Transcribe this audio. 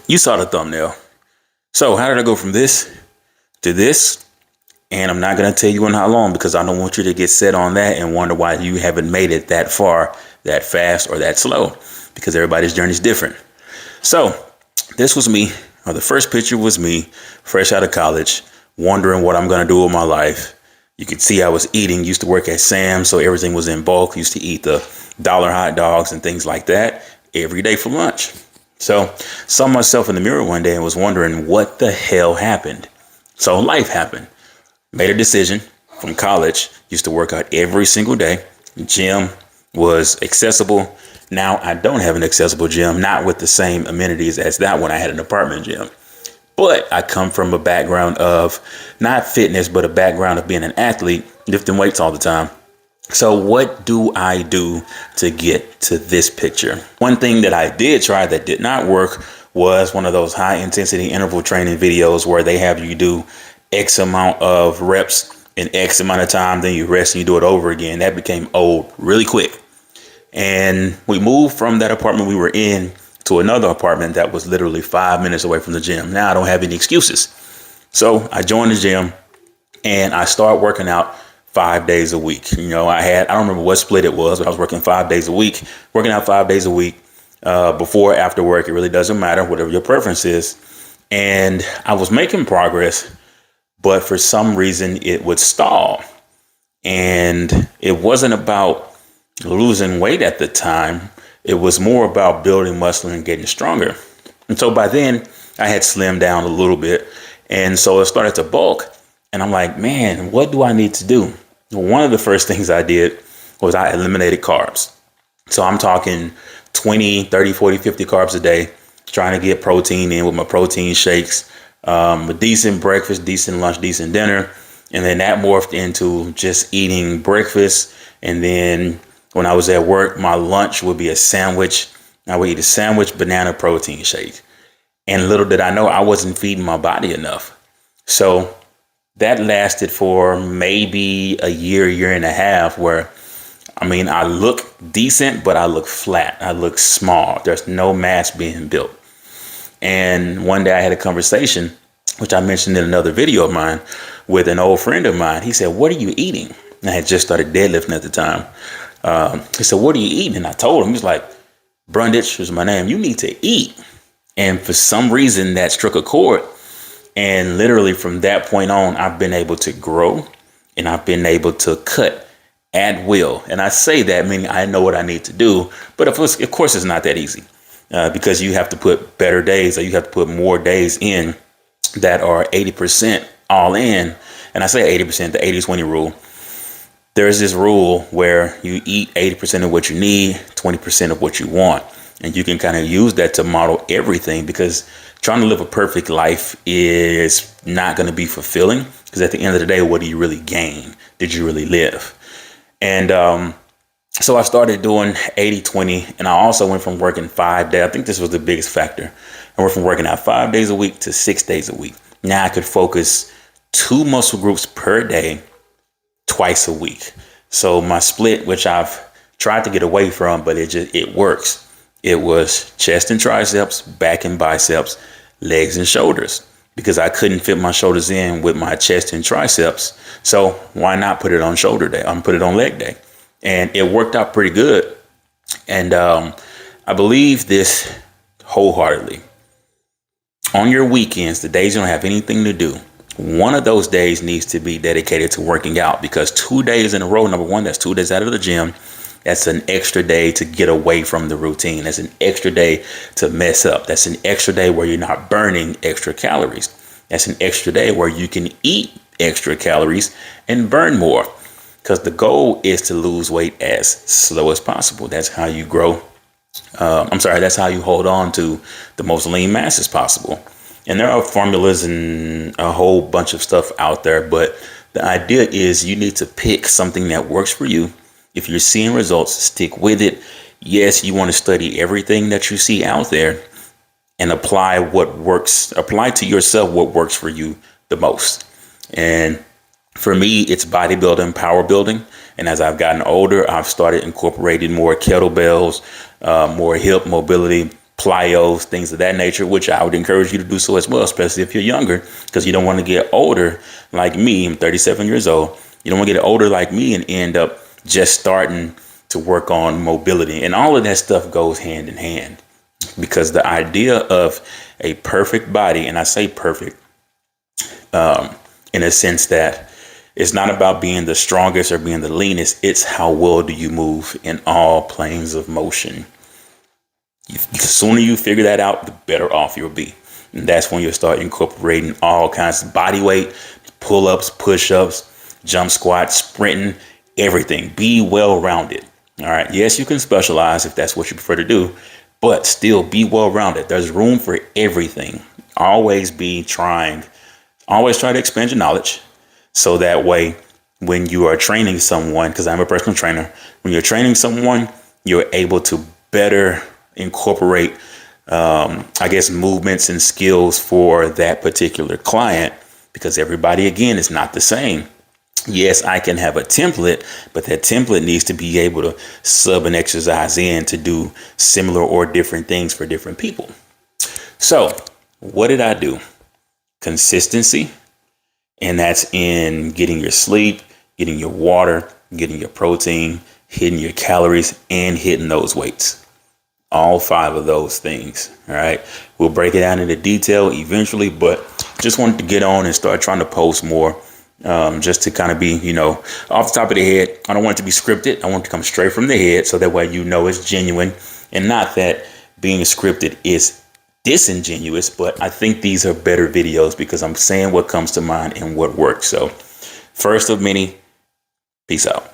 You saw the thumbnail. So how did I go from this to this? And I'm not going to tell you in how long, because I don't want you to get set on that and wonder why you haven't made it that far, that fast, or that slow, because everybody's journey is different. So this was me, or the first picture was me, fresh out of college, wondering what I'm going to do with my life. You could see I was eating, used to work at Sam's, so everything was in bulk. Used to eat the dollar hot dogs and things like that every day for lunch. So saw myself in the mirror one day and was wondering what the hell happened. So life happened. Made a decision from college, used to work out every single day. Gym was accessible. Now I don't have an accessible gym, not with the same amenities as that one. I had an apartment gym. But I come from a background of not fitness, but a background of being an athlete, lifting weights all the time. So what do I do to get to this picture? One thing that I did try that did not work was one of those high intensity interval training videos where they have you do X amount of reps in X amount of time, then you rest and you do it over again. That became old really quick. And we moved from that apartment we were in to another apartment that was literally 5 minutes away from the gym. Now I don't have any excuses. So I joined the gym and I started working out 5 days a week. I don't remember what split it was, but I was working 5 days a week, working out 5 days a week, before, after work. It really doesn't matter, whatever your preference is. And I was making progress, but for some reason it would stall. And it wasn't about losing weight at the time. It was more about building muscle and getting stronger. And so by then I had slimmed down a little bit. And so it started to bulk. And I'm like, man, what do I need to do? One of the first things I did was I eliminated carbs. So I'm talking 20, 30, 40, 50 carbs a day, trying to get protein in with my protein shakes, a decent breakfast, decent lunch, decent dinner. And then that morphed into just eating breakfast. And then when I was at work, my lunch would be a sandwich. I would eat a sandwich, banana, protein shake. And little did I know I wasn't feeding my body enough. So that lasted for maybe a year and a half, where, I look decent, but I look flat. I look small. There's no mass being built. And one day I had a conversation, which I mentioned in another video of mine, with an old friend of mine. He said, "What are you eating?" And I had just started deadlifting at the time. He said, "What are you eating?" And I told him. He was like, "Brundage," was my name. "You need to eat." And for some reason that struck a chord. And literally from that point on, I've been able to grow and I've been able to cut at will. And I say that meaning I know what I need to do. But of course, it's not that easy, because you have to put better days, or you have to put more days in that are 80% all in. And I say 80%, the 80-20 rule. There's this rule where you eat 80% of what you need, 20% of what you want. And you can kind of use that to model everything, because trying to live a perfect life is not going to be fulfilling, because at the end of the day, what do you really gain? Did you really live? And so I started doing 80-20, and I also went from working 5 days. I think this was the biggest factor. I went from working out 5 days a week to 6 days a week. Now I could focus 2 muscle groups per day, twice a week. So my split, which I've tried to get away from, but it works. It was chest and triceps, back and biceps, legs and shoulders, because I couldn't fit my shoulders in with my chest and triceps. So why not put it on shoulder day? Put it on leg day. And it worked out pretty good. And I believe this wholeheartedly. On your weekends, the days you don't have anything to do, one of those days needs to be dedicated to working out, because 2 days in a row, number one, that's 2 days out of the gym. That's an extra day to get away from the routine. That's an extra day to mess up. That's an extra day where you're not burning extra calories. That's an extra day where you can eat extra calories and burn more, because the goal is to lose weight as slow as possible. That's how you grow. That's how you hold on to the most lean mass as possible. And there are formulas and a whole bunch of stuff out there, but the idea is you need to pick something that works for you. If you're seeing results, stick with it. Yes, you want to study everything that you see out there and apply what works. Apply to yourself what works for you the most. And for me, it's bodybuilding, power building. And as I've gotten older, I've started incorporating more kettlebells, more hip mobility, plyos, things of that nature, which I would encourage you to do so as well, especially if you're younger, because you don't want to get older like me. I'm 37 years old. You don't want to get older like me and end up just starting to work on mobility. And all of that stuff goes hand in hand, because the idea of a perfect body, and I say perfect in a sense that it's not about being the strongest or being the leanest. It's how well do you move in all planes of motion. The sooner you figure that out, the better off you'll be. And that's when you'll start incorporating all kinds of body weight, pull-ups, push-ups, jump squats, sprinting, everything. Be well-rounded. All right. Yes, you can specialize if that's what you prefer to do, but still be well-rounded. There's room for everything. Always try to expand your knowledge, so that way when you are training someone, because I'm a personal trainer, when you're training someone, you're able to better incorporate, movements and skills for that particular client, because everybody, again, is not the same. Yes, I can have a template, but that template needs to be able to sub an exercise in to do similar or different things for different people. So what did I do? Consistency. And that's in getting your sleep, getting your water, getting your protein, hitting your calories, and hitting those weights. All 5 of those things. All right. We'll break it down into detail eventually, but just wanted to get on and start trying to post more, just to kind of be, off the top of the head. I don't want it to be scripted. I want it to come straight from the head, so that way it's genuine, and not that being scripted is disingenuous. But I think these are better videos because I'm saying what comes to mind and what works. So first of many, peace out.